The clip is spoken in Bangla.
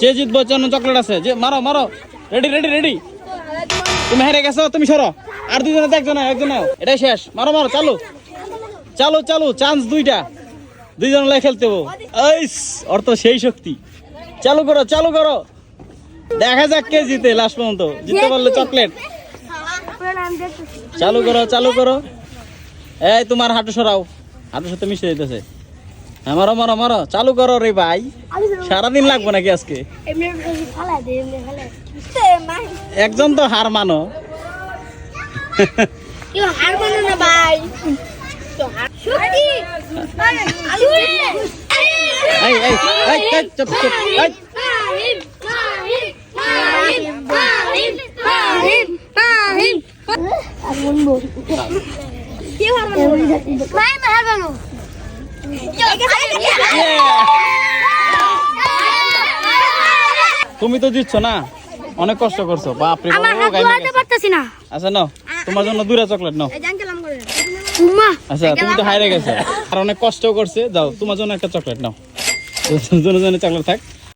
যে জিতবো জন্য চকলেট আছে, যে মারো মারো, রেডি রেডি রেডি। তুমি হেরে গেছো, তুমি সরো। আর দুজনে একজন এটাই শেষ। মারো মারো, চালু চালু চালু, চান্স দুইটা, দুইজন লাই খেলতে হবো। ওর তো সেই শক্তি। চালু করো চালু করো, দেখা যাক কে জিতে লাস্ট পর্যন্ত। জিততে পারলে চকলেট। চালু করো চালু করো। এই তোমার হাঁটু সরাও, হাঁটুর সাথে মিশে যেতেছে। হ্যাঁ মারো মারো মারো, চালু করো রে ভাই। সারাদিন লাগবো নাকি আজকে? একজন তো হার মানো। চুপ চুপ। তুমি তো জিতছো না, অনেক কষ্ট করছো। বাপরে আচ্ছা নাও, তোমার জন্য দুইটা চকলেট নাও। আচ্ছা তুমি তো হারিয়ে গেছো, আর অনেক কষ্ট করছে। যাও, তোমার জন্য একটা চকলেট নাও। জনে জনে চকলেট থাক।